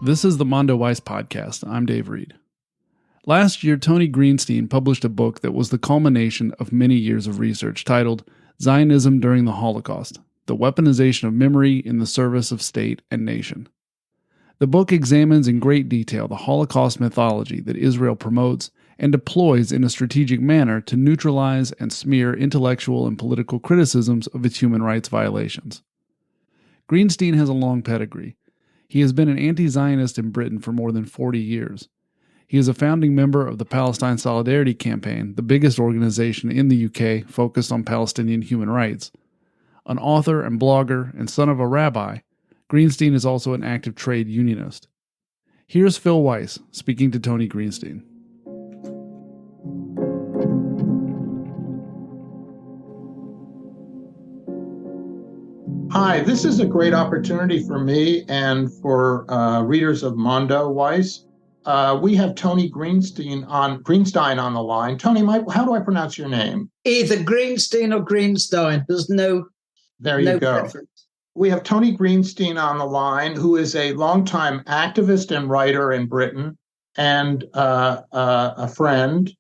This is the Mondo Weiss podcast. I'm Dave Reed. Last year, Tony Greenstein published a book that was the culmination of many years of research titled Zionism During the Holocaust, The Weaponization of Memory in the Service of State and Nation. The book examines in great detail the Holocaust mythology that Israel promotes and deploys in a strategic manner to neutralize and smear intellectual and political criticisms of its human rights violations. Greenstein has a long pedigree. He has been an anti-Zionist in Britain for more than 40 years. He is a founding member of the Palestine Solidarity Campaign, the biggest organization in the UK focused on Palestinian human rights. An author and blogger and son of a rabbi, Greenstein is also an active trade unionist. Here's Phil Weiss speaking to Tony Greenstein. Hi, this is a great opportunity for me and for readers of Mondo Weiss. We have Tony Greenstein on the line. Tony, how do I pronounce your name? Either Greenstein or Greenstein. There's no preference. We have Tony Greenstein on the line, who is a longtime activist and writer in Britain and a friend.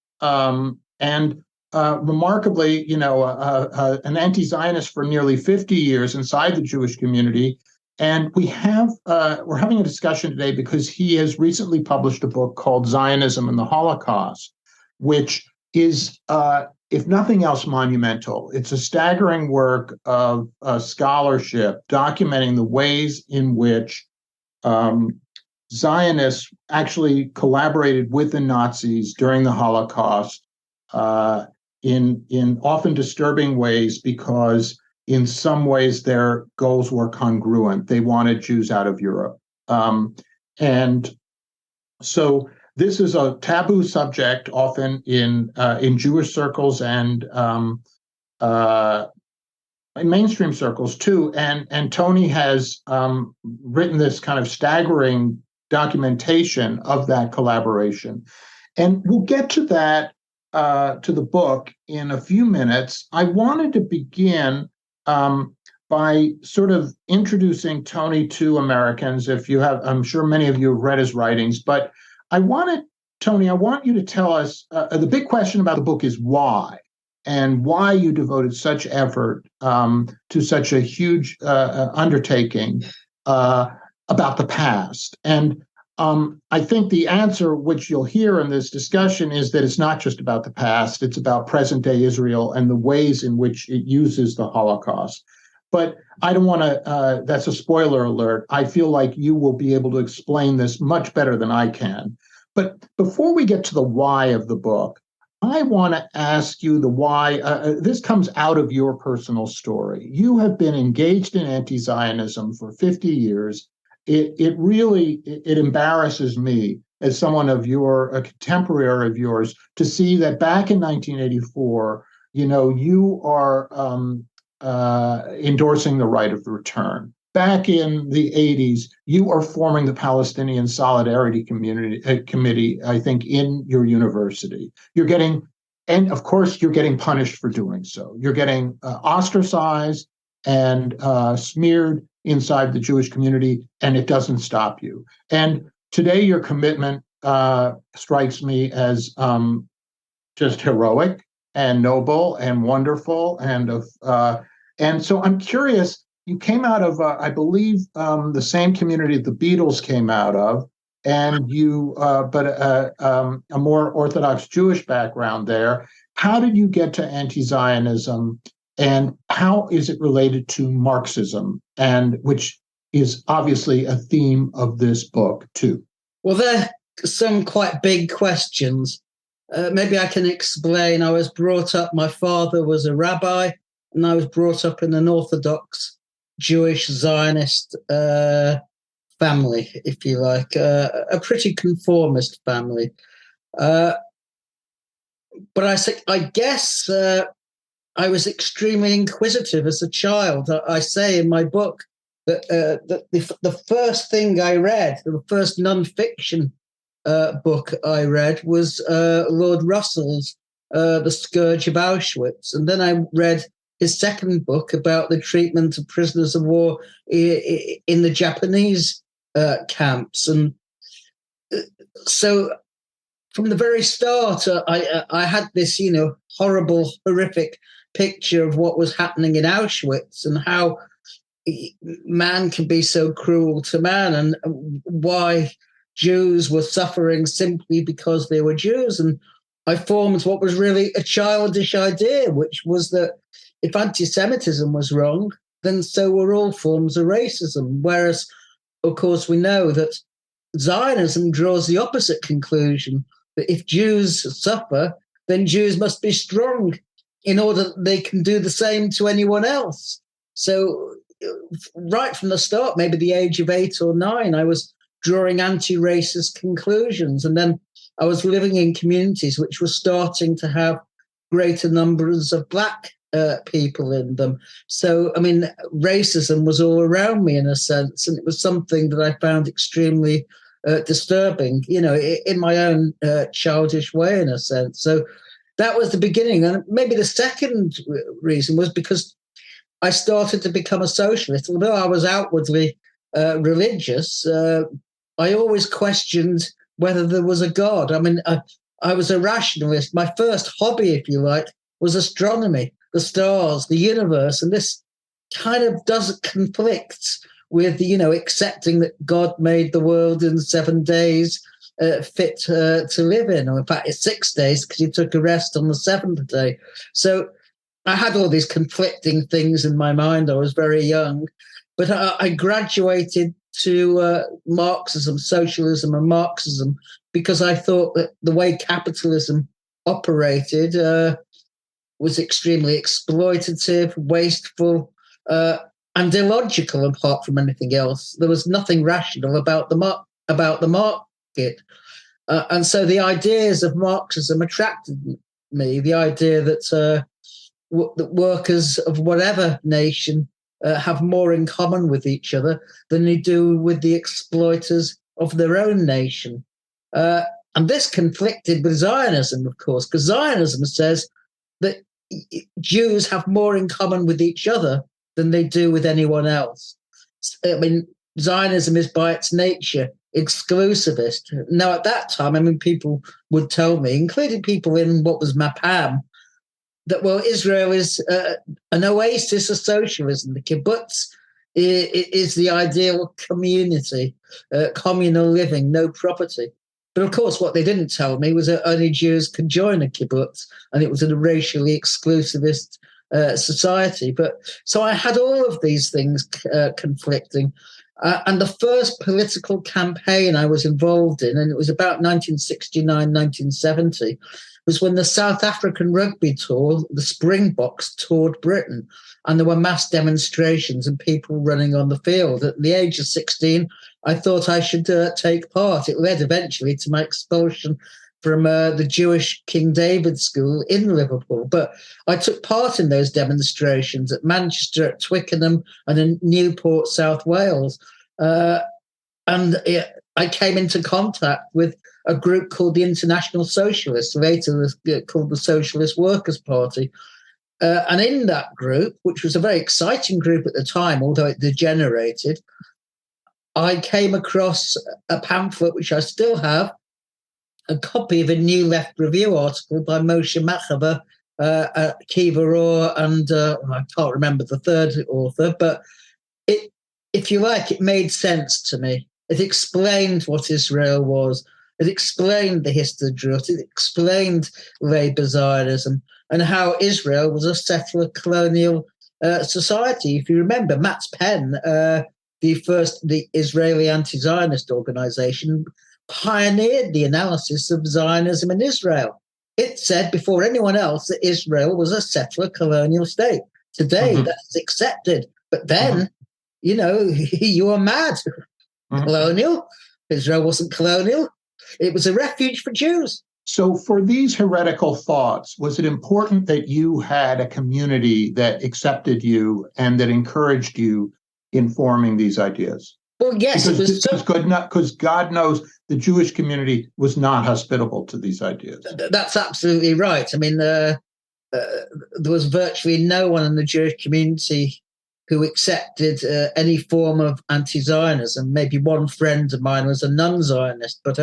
Remarkably, an anti-Zionist for nearly 50 years inside the Jewish community. And we're having a discussion today because he has recently published a book called Zionism and the Holocaust, which is, if nothing else, monumental. It's a staggering work of scholarship documenting the ways in which Zionists actually collaborated with the Nazis during the Holocaust, in often disturbing ways, because in some ways their goals were congruent. They wanted Jews out of Europe. And so this is a taboo subject often in Jewish circles and in mainstream circles too. And Tony has written this kind of staggering documentation of that collaboration. And we'll get to that, to the book in a few minutes. I wanted to begin by sort of introducing Tony to Americans. I'm sure many of you have read his writings, but Tony, I want you to tell us, the big question about the book is why, and why you devoted such effort to such a huge undertaking about the past. And I think the answer, which you'll hear in this discussion, is that it's not just about the past, it's about present-day Israel and the ways in which it uses the Holocaust. But I don't want to, that's a spoiler alert. I feel like you will be able to explain this much better than I can. But before we get to the why of the book, I want to ask you the why. This comes out of your personal story. You have been engaged in anti-Zionism for 50 years. It really embarrasses me as someone of a contemporary of yours to see that back in 1984, you are endorsing the right of the return. Back in the 80s, you are forming the Palestinian Solidarity Committee, I think, in your university. And of course, you're getting punished for doing so. You're getting ostracized and smeared inside the Jewish community, and it doesn't stop you. And today, your commitment strikes me as just heroic and noble and wonderful. And so I'm curious, you came out of, I believe, the same community the Beatles came out of, and but a more Orthodox Jewish background there. How did you get to anti-Zionism? And how is it related to Marxism, and which is obviously a theme of this book, too? Well, there are some quite big questions. Maybe I can explain. I was brought up, my father was a rabbi, and I was brought up in an Orthodox Jewish Zionist family, if you like, a pretty conformist family. But I guess I was extremely inquisitive as a child. I say in my book that the first thing I read, the first non-fiction book I read was Lord Russell's The Scourge of Auschwitz. And then I read his second book about the treatment of prisoners of war in the Japanese camps. And so from the very start, I had this, horrible, horrific picture of what was happening in Auschwitz and how man can be so cruel to man, and why Jews were suffering simply because they were Jews. And I formed what was really a childish idea, which was that if anti-Semitism was wrong, then so were all forms of racism. Whereas, of course, we know that Zionism draws the opposite conclusion, that if Jews suffer, then Jews must be strong in order that they can do the same to anyone else. So right from the start, maybe the age of 8 or 9, I was drawing anti-racist conclusions. And then I was living in communities which were starting to have greater numbers of Black people in them. So, I mean, racism was all around me in a sense, and it was something that I found extremely disturbing, in my own childish way, in a sense. So that was the beginning. And maybe the second reason was because I started to become a socialist. Although I was outwardly religious, I always questioned whether there was a God. I mean, I was a rationalist. My first hobby, if you like, was astronomy, the stars, the universe. And this kind of doesn't conflict with, accepting that God made the world in 7 days fit to live in. Or in fact, it's 6 days because he took a rest on the 7th day. So I had all these conflicting things in my mind. I was very young, but I graduated to Marxism, socialism and Marxism, because I thought that the way capitalism operated was extremely exploitative, wasteful, and illogical. Apart from anything else, there was nothing rational about the market, and so the ideas of Marxism attracted me. The idea that that workers of whatever nation have more in common with each other than they do with the exploiters of their own nation. And this conflicted with Zionism, of course, because Zionism says that Jews have more in common with each other than they do with anyone else. I mean, Zionism is by its nature exclusivist. Now, at that time, I mean, people would tell me, including people in what was Mapam, that, well, Israel is an oasis of socialism. The kibbutz is the ideal community, communal living, no property. But of course, what they didn't tell me was that only Jews could join a kibbutz, and it was a racially exclusivist society. But so I had all of these things conflicting. And the first political campaign I was involved in, and it was about 1969, 1970, was when the South African rugby tour, the Springboks, toured Britain, and there were mass demonstrations and people running on the field. At the age of 16, I thought I should take part. It led eventually to my expulsion from the Jewish King David School in Liverpool. But I took part in those demonstrations at Manchester, at Twickenham, and in Newport, South Wales. And I came into contact with a group called the International Socialists, later called the Socialist Workers' Party. And in that group, which was a very exciting group at the time, although it degenerated, I came across a pamphlet, which I still have, a copy of a New Left Review article by Moshe Machava, Kiva Orr, and I can't remember the third author, but it, if you like, it made sense to me. It explained what Israel was. It explained the history of Jerusalem. It explained Labour Zionism and how Israel was a settler colonial society. If you remember, Max Penn, the Israeli anti-Zionist organization, pioneered the analysis of Zionism in Israel. It said before anyone else that Israel was a settler colonial state. Today, that's accepted. But then, you were mad. Colonial. Israel wasn't colonial. It was a refuge for Jews. So for these heretical thoughts, was it important that you had a community that accepted you and that encouraged you in forming these ideas? Well, yes, because God knows the Jewish community was not hospitable to these ideas. That's absolutely right. I mean, there was virtually no one in the Jewish community who accepted any form of anti-Zionism. Maybe one friend of mine was a non-Zionist, but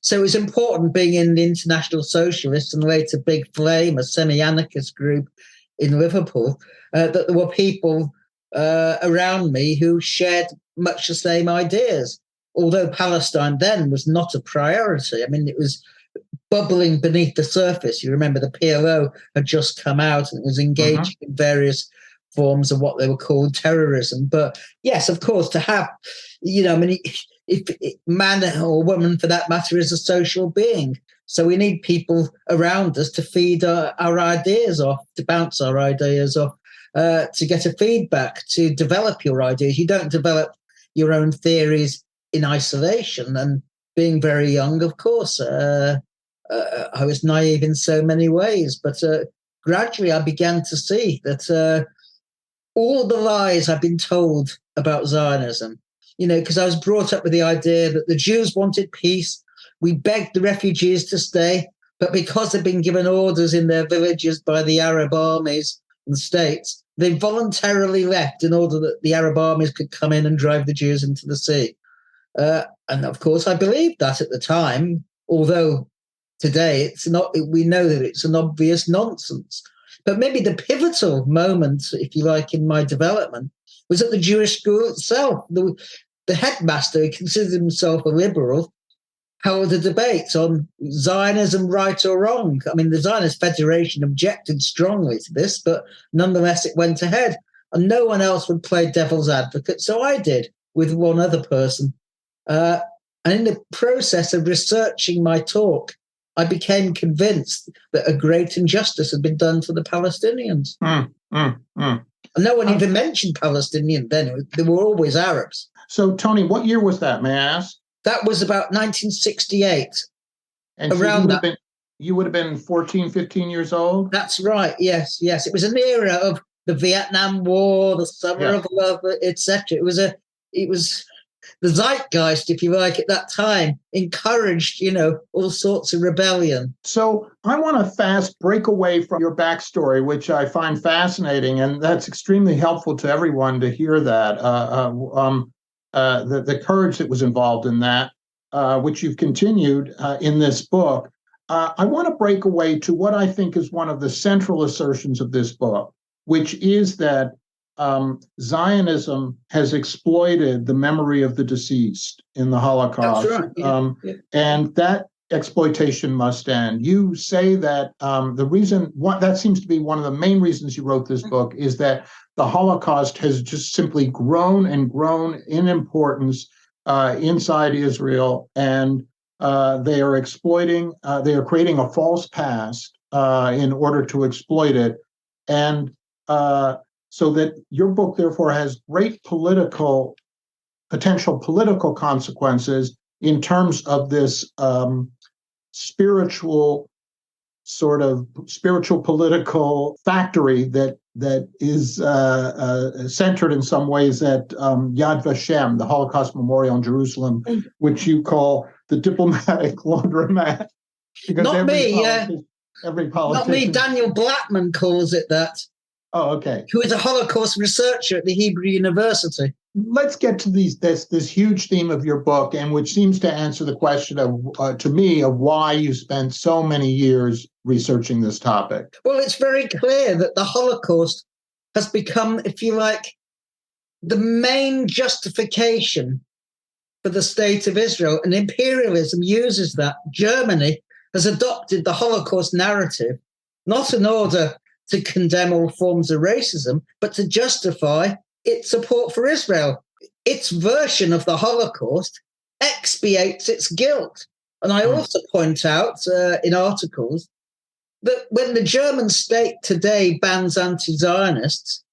so it was important being in the International Socialists and later Big Flame, a semi-anarchist group in Liverpool, that there were people around me who shared much the same ideas. Although Palestine then was not a priority. I mean, it was bubbling beneath the surface. You remember the PLO had just come out and was engaging in various forms of what they were called terrorism. But yes, of course, to have, I mean, if man or woman for that matter is a social being. So we need people around us to feed our ideas off, to bounce our ideas off, to get a feedback, to develop your ideas. You don't develop your own theories in isolation. And being very young, of course, I was naive in so many ways, but gradually I began to see that all the lies I've been told about Zionism, because I was brought up with the idea that the Jews wanted peace. We begged the refugees to stay, but because they'd been given orders in their villages by the Arab armies and states, they voluntarily left in order that the Arab armies could come in and drive the Jews into the sea. And of course, I believed that at the time, although today it's not. We know that it's an obvious nonsense. But maybe the pivotal moment, if you like, in my development was at the Jewish school itself. The headmaster, who considered himself a liberal, held a debate on Zionism, right or wrong. I mean, the Zionist Federation objected strongly to this, but nonetheless it went ahead. And no one else would play devil's advocate, so I did with one other person. And in the process of researching my talk, I became convinced that a great injustice had been done to the Palestinians. And no one even mentioned Palestinian then. They were always Arabs. So, Tony, what year was that, may I ask? That was about 1968. And around so you would have been 14, 15 years old? That's right, yes. It was an era of the Vietnam War, the Summer of Love, etc. It was the zeitgeist, if you like, at that time encouraged, all sorts of rebellion. So I want to fast break away from your backstory, which I find fascinating, and that's extremely helpful to everyone to hear that. The courage that was involved in that, which you've continued in this book. I want to break away to what I think is one of the central assertions of this book, which is that Zionism has exploited the memory of the deceased in the Holocaust. That's right. And that exploitation must end. You say that the reason, that seems to be one of the main reasons you wrote this book, is that the Holocaust has just simply grown and grown in importance inside Israel, and they are exploiting, they are creating a false past in order to exploit it. And so that your book, therefore, has great potential political consequences in terms of this spiritual political factory that is centered in some ways at Yad Vashem, the Holocaust Memorial in Jerusalem, which you call the diplomatic laundromat. Because not me, every politician. Not me. Daniel Blattman calls it that. Oh, okay. Who is a Holocaust researcher at the Hebrew University. Let's get to this huge theme of your book, and which seems to answer the question of, to me, of why you spent so many years researching this topic. Well, it's very clear that the Holocaust has become, if you like, the main justification for the state of Israel, and imperialism uses that. Germany has adopted the Holocaust narrative, not in order to condemn all forms of racism, but to justify its support for Israel. Its version of the Holocaust expiates its guilt. And I also point out in articles that when the German state today bans anti-Zionists,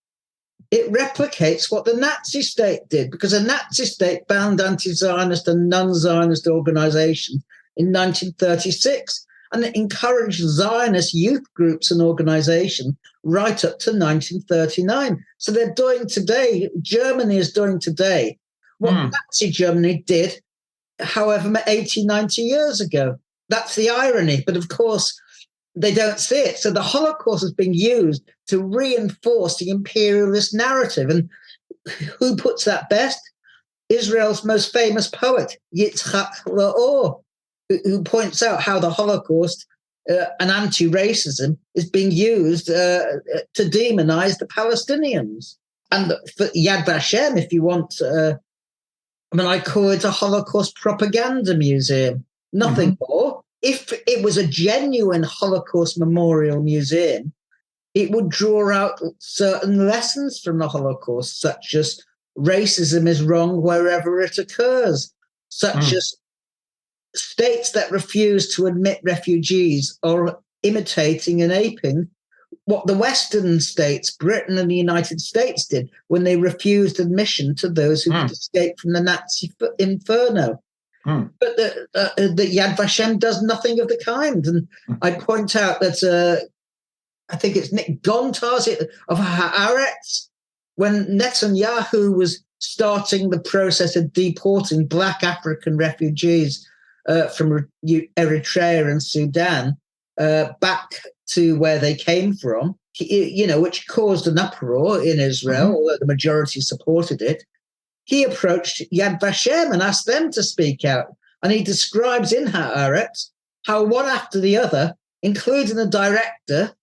it replicates what the Nazi state did, because a Nazi state banned anti-Zionist and non-Zionist organizations in 1936. And it encouraged Zionist youth groups and organizations right up to 1939. So they're doing today, Germany is doing today what Nazi Germany did, however, 80, 90 years ago. That's the irony. But of course, they don't see it. So the Holocaust has been used to reinforce the imperialist narrative. And who puts that best? Israel's most famous poet, Yitzhak Laor, who points out how the Holocaust and anti-racism is being used to demonize the Palestinians. And for Yad Vashem, if you want, I call it a Holocaust propaganda museum, nothing more. If it was a genuine Holocaust memorial museum, it would draw out certain lessons from the Holocaust, such as racism is wrong wherever it occurs, such as states that refuse to admit refugees are imitating and aping what the Western states, Britain and the United States, did when they refused admission to those who could escape from the Nazi inferno. But the Yad Vashem does nothing of the kind. And I point out that I think it's Nick Gontar's of Haaretz, when Netanyahu was starting the process of deporting Black African refugees from Eritrea and Sudan back to where they came from, which caused an uproar in Israel, although the majority supported it. He approached Yad Vashem and asked them to speak out. And he describes in Haaretz how one after the other, including the director,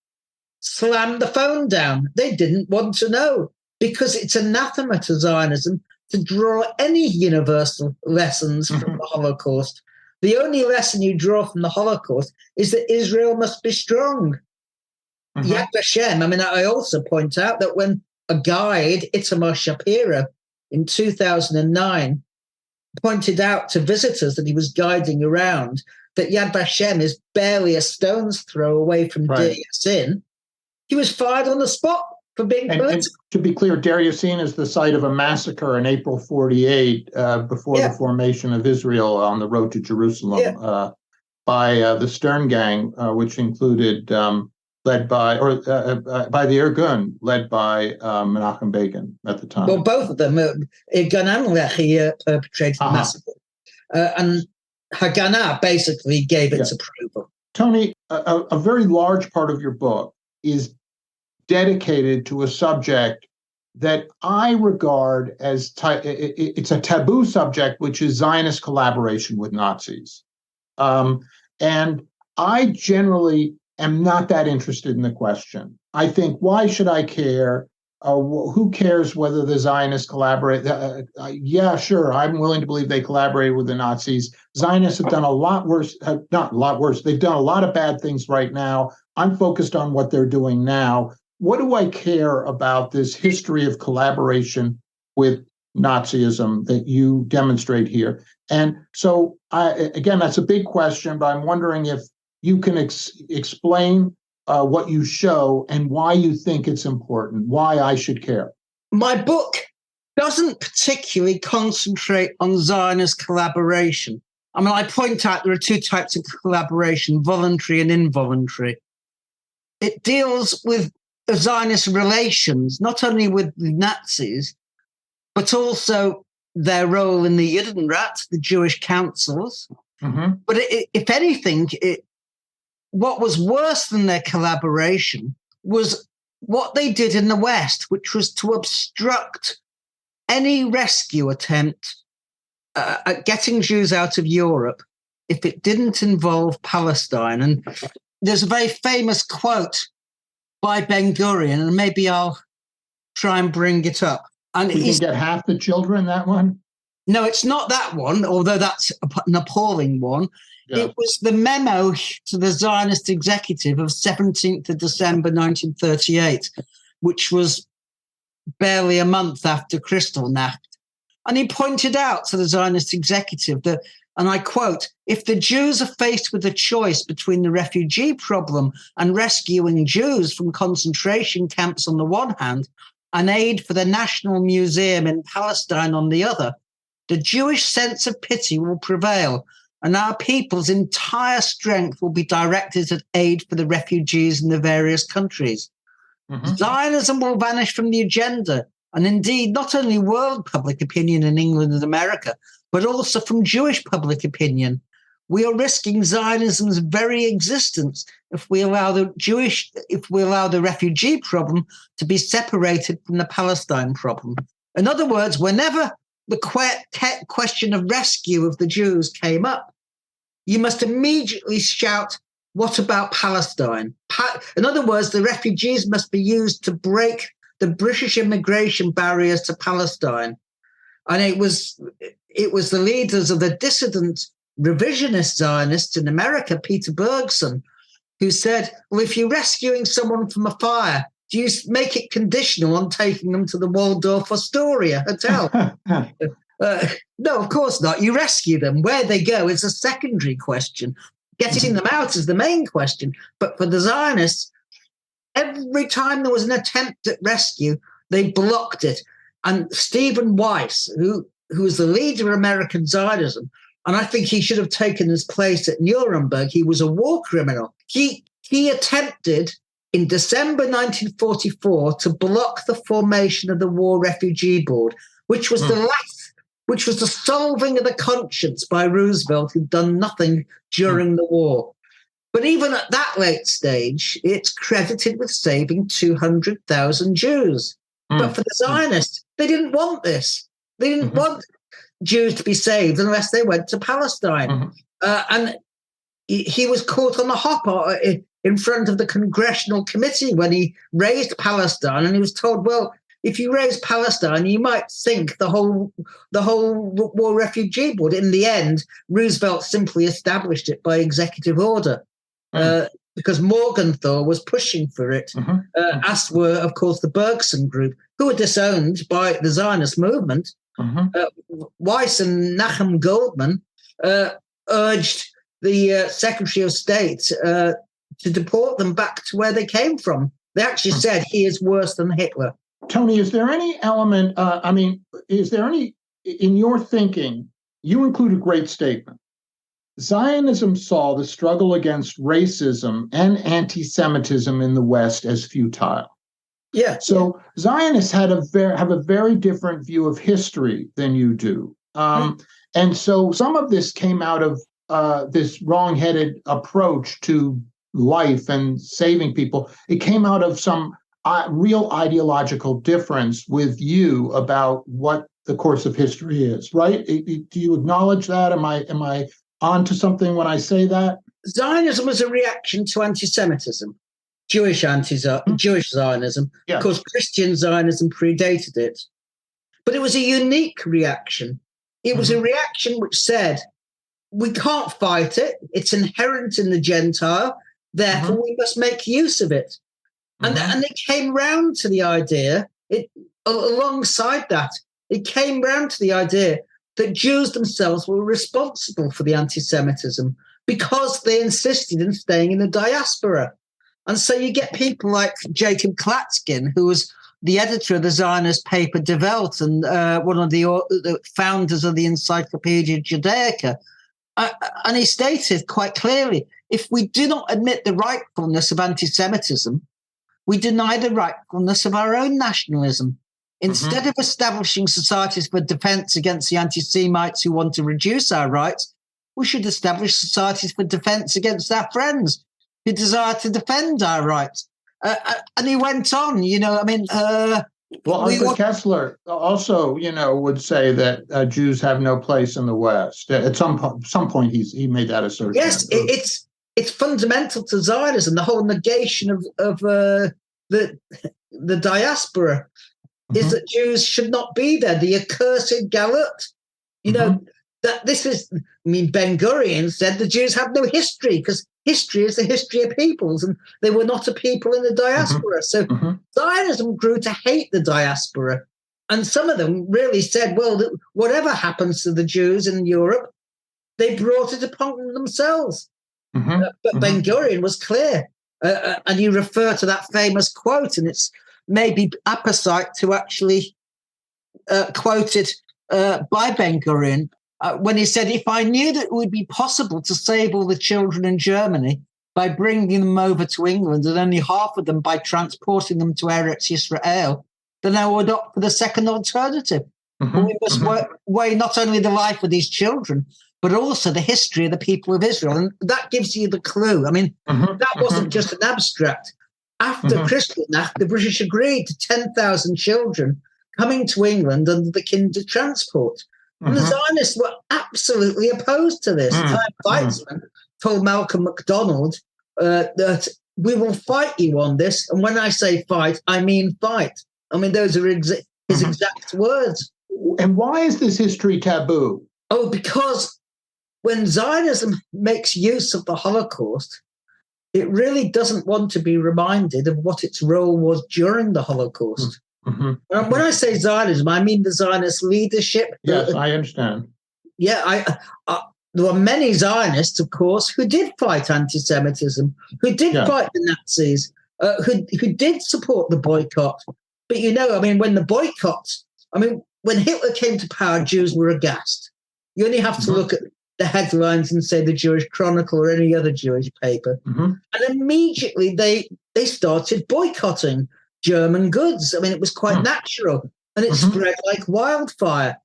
slammed the phone down. They didn't want to know, because it's anathema to Zionism to draw any universal lessons from the Holocaust. The only lesson you draw from the Holocaust is that Israel must be strong. Yad Vashem, I also point out that when a guide, Itamar Shapira, in 2009, pointed out to visitors that he was guiding around that Yad Vashem is barely a stone's throw away from Deir Yassin, he was fired on the spot for being political. And to be clear, Deir Yassin is the site of a massacre in April 48 before the formation of Israel on the road to Jerusalem by the Stern Gang, which included led by the Irgun, led by Menachem Begin at the time. Well, both of them, Irgun and Lehi, perpetrated the massacre. And Haganah basically gave its approval. Tony, a very large part of your book is dedicated to a subject that I regard as it's a taboo subject, which is Zionist collaboration with Nazis. And I generally am not that interested in the question. I think, why should I care? Who cares whether the Zionists collaborate? Yeah, sure, I'm willing to believe they collaborated with the Nazis. Zionists have done a lot worse, not a lot worse, they've done a lot of bad things right now. I'm focused on what they're doing now. What do I care about this history of collaboration with Nazism that you demonstrate here? And so, again, that's a big question, but I'm wondering if you can explain what you show and why you think it's important, why I should care. My book doesn't particularly concentrate on Zionist collaboration. I point out there are two types of collaboration, voluntary and involuntary. It deals with Zionist relations, not only with the Nazis, but also their role in the Judenrat, the Jewish councils. But if anything, what was worse than their collaboration was what they did in the West, which was to obstruct any rescue attempt at getting Jews out of Europe if it didn't involve Palestine. And there's a very famous quote by Ben-Gurion, and maybe I'll try and bring it up. And you can get half the children, that one? No, it's not that one, although that's an appalling one. Yeah. It was the memo to the Zionist executive of 17th of December 1938, which was barely a month after Kristallnacht. And he pointed out to the Zionist executive that, and I quote, if the Jews are faced with a choice between the refugee problem and rescuing Jews from concentration camps on the one hand, and aid for the National Museum in Palestine on the other, the Jewish sense of pity will prevail, and our people's entire strength will be directed at aid for the refugees in the various countries. Zionism will vanish from the agenda, and indeed not only world public opinion in England and America, but also from Jewish public opinion, we are risking Zionism's very existence if we allow the refugee problem to be separated from the Palestine problem. In other words, whenever the question of rescue of the Jews came up, you must immediately shout, what about Palestine? In other words, the refugees must be used to break the British immigration barriers to Palestine. And it was the leaders of the dissident revisionist Zionists in America, Peter Bergson, who said, well, if you're rescuing someone from a fire, do you make it conditional on taking them to the Waldorf Astoria hotel? No, of course not. You rescue them. Where they go is a secondary question. Getting them out is the main question. But for the Zionists, every time there was an attempt at rescue, they blocked it. And Stephen Weiss, who was the leader of American Zionism, and I think he should have taken his place at Nuremberg. He was a war criminal. He attempted in December 1944 to block the formation of the War Refugee Board, which was the solving of the conscience by Roosevelt, who'd done nothing during the war. But even at that late stage, it's credited with saving 200,000 Jews. But for the Zionists, they didn't want this. They didn't want Jews to be saved unless they went to Palestine. And he was caught on the hop in front of the Congressional Committee when he raised Palestine, and he was told, well, if you raise Palestine, you might sink the whole War Refugee Board. In the end, Roosevelt simply established it by executive order because Morgenthau was pushing for it, as were, of course, the Bergson group, who were disowned by the Zionist movement. Weiss and Nachum Goldman urged the Secretary of State to deport them back to where they came from. They actually said he is worse than Hitler. Tony, is there any element, is there any, in your thinking, you include a great statement. Zionism saw the struggle against racism and anti-Semitism in the West as futile. Yeah. So Zionists have a very different view of history than you do. And so some of this came out of this wrong-headed approach to life and saving people. It came out of some real ideological difference with you about what the course of history is, right? Do you acknowledge that? Am I on to something when I say that? Zionism was a reaction to anti-Semitism, Jewish Zionism. Yeah. Of course, Christian Zionism predated it. But it was a unique reaction. It was a reaction which said, we can't fight it. It's inherent in the Gentile. Therefore, we must make use of it. And they came round to the idea, alongside that, it came round to the idea that Jews themselves were responsible for the anti-Semitism because they insisted in staying in the diaspora. And so you get people like Jacob Klatskin, who was the editor of the Zionist paper Die Welt and one of the founders of the Encyclopedia Judaica. And he stated quite clearly, if we do not admit the rightfulness of anti-Semitism, we deny the rightfulness of our own nationalism. Instead of establishing societies for defense against the anti-Semites who want to reduce our rights, we should establish societies for defense against our friends who desire to defend our rights. And he went on, Well, Castler also, would say that Jews have no place in the West. At some point, he made that assertion. Yes, it's fundamental to Zionism, the whole negation of the diaspora is that Jews should not be there. The accursed galut, that this is. Ben-Gurion said the Jews have no history because history is the history of peoples, and they were not a people in the diaspora. So Zionism grew to hate the diaspora, and some of them really said, "Well, whatever happens to the Jews in Europe, they brought it upon themselves." But Ben-Gurion was clear, and you refer to that famous quote, and it's maybe apposite to actually quote it by Ben-Gurion. When he said, if I knew that it would be possible to save all the children in Germany by bringing them over to England and only half of them by transporting them to Eretz Yisrael, then I would opt for the second alternative. We must weigh not only the life of these children, but also the history of the people of Israel. And that gives you the clue. I mean, that wasn't just an abstract. After Kristallnacht, the British agreed to 10,000 children coming to England under the Kinder transport. And the Zionists were absolutely opposed to this. Time Weitzman told Malcolm MacDonald that we will fight you on this. And when I say fight, I mean fight. I mean, those are his exact words. And why is this history taboo? Oh, because when Zionism makes use of the Holocaust, it really doesn't want to be reminded of what its role was during the Holocaust. When I say Zionism, I mean the Zionist leadership. Yes, I understand. Yeah, there were many Zionists, of course, who did fight anti-Semitism, who did fight the Nazis, who did support the boycott. But, when the boycotts, when Hitler came to power, Jews were aghast. You only have to look at the headlines and say the Jewish Chronicle or any other Jewish paper. And immediately they started boycotting German goods. It was quite natural, and it spread like wildfire.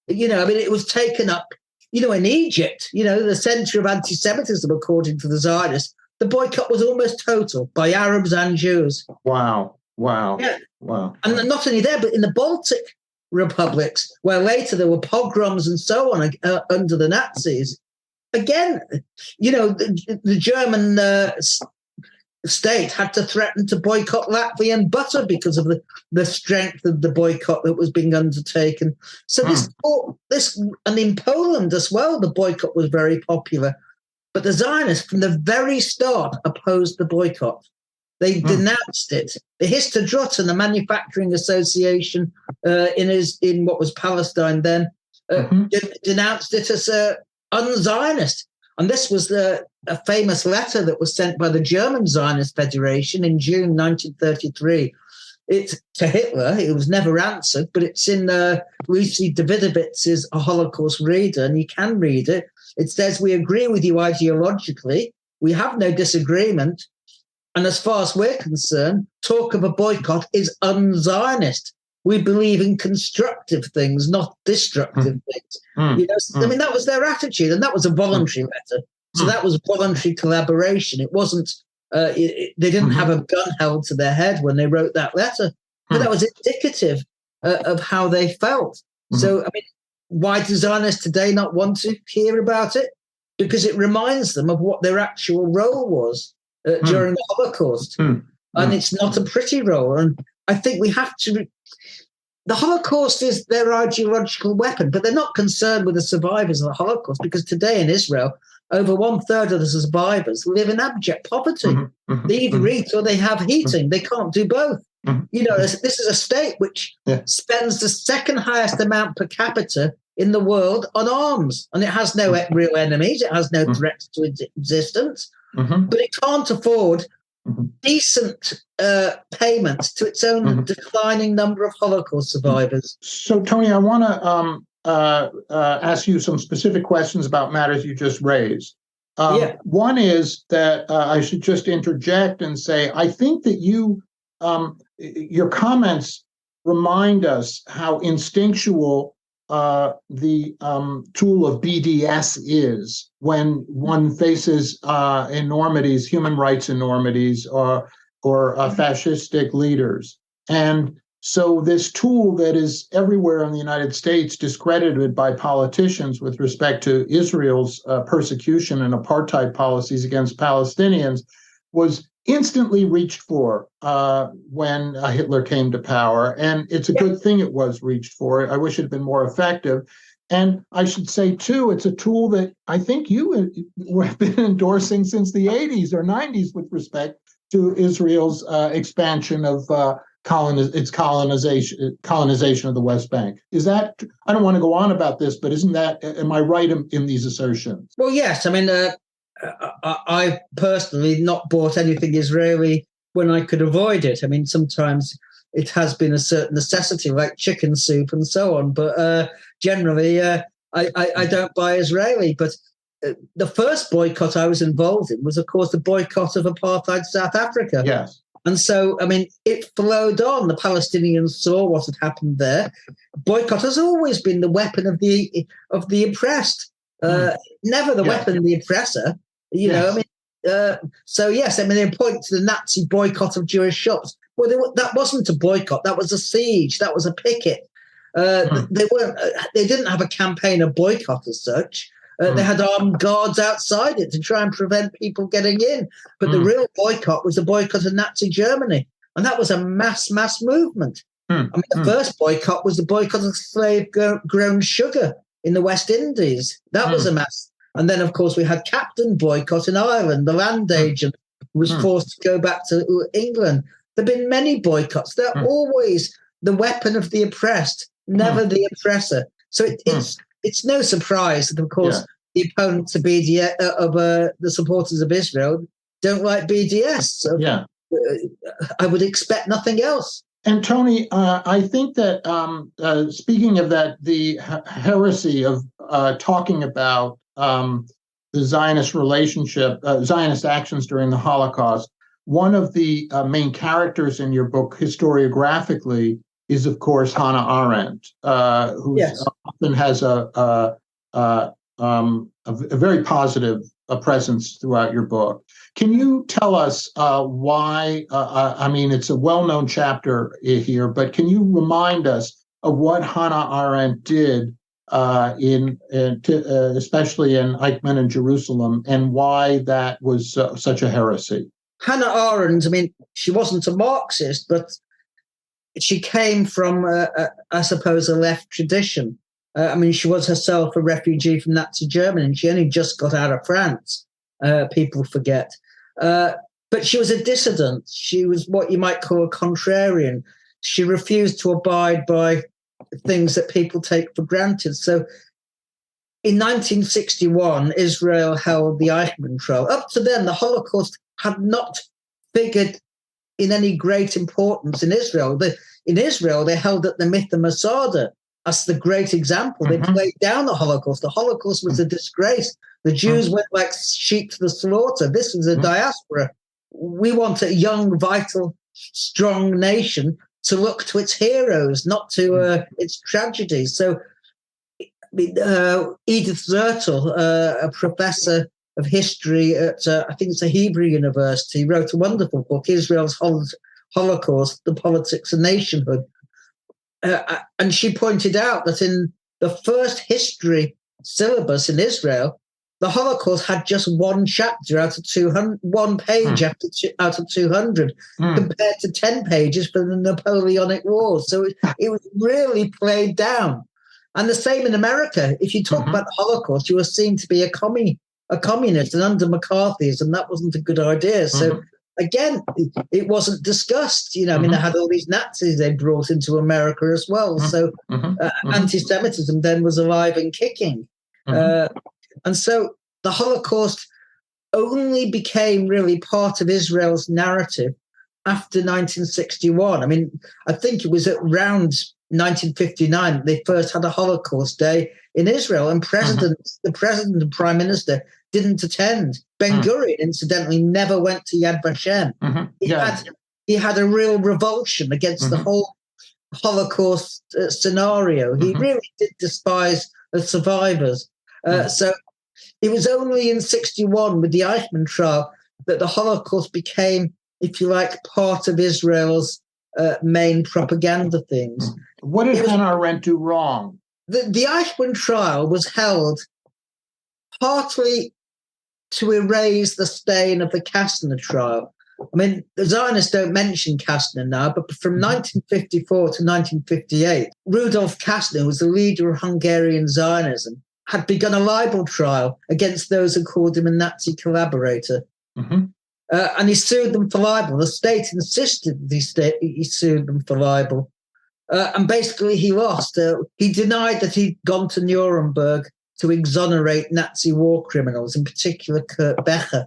It was taken up, in Egypt, the center of anti-Semitism, according to the Zionists. The boycott was almost total by Arabs and Jews. Wow. Yeah. Wow. And not only there, but in the Baltic republics, where later there were pogroms and so on under the Nazis. Again, the German state had to threaten to boycott Latvian butter because of the strength of the boycott that was being undertaken. So this, and in Poland as well, the boycott was very popular. But the Zionists, from the very start, opposed the boycott. They denounced it. The Histadrut and the Manufacturing Association in what was Palestine then denounced it as un-Zionist. And this was a famous letter that was sent by the German Zionist Federation in June 1933. It's to Hitler. It was never answered, but it's in Lucy Davidovitz's A Holocaust Reader, and you can read it. It says, "We agree with you ideologically. We have no disagreement. And as far as we're concerned, talk of a boycott is un-Zionist. We believe in constructive things, not destructive things." That was their attitude, and that was a voluntary letter. So that was voluntary collaboration. It wasn't, they didn't have a gun held to their head when they wrote that letter, but that was indicative of how they felt. So, why do Zionists today not want to hear about it? Because it reminds them of what their actual role was during the Holocaust. And it's not a pretty role. And I think we have to... The Holocaust is their ideological weapon, but they're not concerned with the survivors of the Holocaust, because today in Israel, over 1/3 of the survivors live in abject poverty. They either eat or they have heating. They can't do both. This is a state which spends the second highest amount per capita in the world on arms, and it has no real enemies. It has no threats to its existence, but it can't afford decent payments to its own declining number of Holocaust survivors. So, Tony, I want to ask you some specific questions about matters you just raised. One is that I should just interject and say, I think that your comments remind us how instinctual the tool of BDS is when one faces enormities, human rights enormities, or fascistic leaders. And so this tool that is everywhere in the United States discredited by politicians with respect to Israel's persecution and apartheid policies against Palestinians was instantly reached for when Hitler came to power. And it's a good thing it was reached for. I wish it had been more effective. And I should say, too, it's a tool that I think you have been endorsing since the 80s or 90s with respect to Israel's expansion of its colonization of the West Bank. Is that, I don't want to go on about this, but am I right in these assertions? Well, yes. I personally not bought anything Israeli when I could avoid it. Sometimes it has been a certain necessity, like chicken soup and so on. But generally, I don't buy Israeli. But the first boycott I was involved in was, of course, the boycott of apartheid South Africa. Yes. And so, it flowed on. The Palestinians saw what had happened there. Boycott has always been the weapon of the oppressed. Never the weapon of the oppressor. You know, I mean, so yes, I mean, they point to the Nazi boycott of Jewish shops. Well, that wasn't a boycott. That was a siege. That was a picket. They weren't. They didn't have a campaign of boycott as such. They had armed guards outside it to try and prevent people getting in. But the real boycott was the boycott of Nazi Germany, and that was a mass movement. I mean, the first boycott was the boycott of slave-grown sugar in the West Indies. That was a mass. And then, of course, we had Captain Boycott in Ireland. The land agent was forced to go back to England. There have been many boycotts. They're always the weapon of the oppressed, never the oppressor. So it's no surprise that, of course, the opponents of BDS, the supporters of Israel don't like BDS. So I would expect nothing else. And Tony, I think that speaking of that, the heresy of talking about the Zionist relationship, Zionist actions during the Holocaust, one of the main characters in your book, historiographically, is, of course, Hannah Arendt, who often has a very positive presence throughout your book. Can you tell us why? I mean, it's a well-known chapter here, but can you remind us of what Hannah Arendt did, especially in Eichmann and Jerusalem, and why that was such a heresy? Hannah Arendt, I mean, she wasn't a Marxist, but she came from, I suppose, a left tradition. I mean, she was herself a refugee from Nazi Germany, and she only just got out of France. People forget. But she was a dissident. She was what you might call a contrarian. She refused to abide by things that people take for granted. So in 1961, Israel held the Eichmann trial. Up to then, the Holocaust had not figured in any great importance in Israel. In Israel, they held up the myth of Masada as the great example. They played down the Holocaust. The Holocaust was a disgrace. The Jews went like sheep to the slaughter. This was a diaspora. We want a young, vital, strong nation to look to its heroes, not to its tragedies. So Edith Zertel, a professor of history at, I think it's a Hebrew university, wrote a wonderful book, Israel's Holocaust, The Politics of Nationhood. And she pointed out that in the first history syllabus in Israel, the Holocaust had just one chapter out of 200, one page out of 200, compared to 10 pages for the Napoleonic Wars. So it was really played down. And the same in America. If you talk about the Holocaust, you were seen to be a communist, and under McCarthyism, that wasn't a good idea. So again, it wasn't discussed. You know, I mean, they had all these Nazis they brought into America as well. So anti-Semitism then was alive and kicking. And so the Holocaust only became really part of Israel's narrative after 1961. I mean, I think it was around 1959 they first had a Holocaust Day in Israel, and the president and prime minister didn't attend. Ben-Gurion, incidentally, never went to Yad Vashem. He had a real revulsion against the whole Holocaust scenario. He really did despise the survivors. So it was only in 1961 with the Eichmann trial that the Holocaust became, if you like, part of Israel's main propaganda things. What did Hannah Arendt do wrong? The Eichmann trial was held partly to erase the stain of the Kastner trial. I mean, the Zionists don't mention Kastner now, but from 1954 to 1958, Rudolph Castler, who was the leader of Hungarian Zionism, had begun a libel trial against those who called him a Nazi collaborator. And he sued them for libel. The state insisted that he sued them for libel. And basically he lost. He denied that he'd gone to Nuremberg to exonerate Nazi war criminals, in particular Kurt Becher.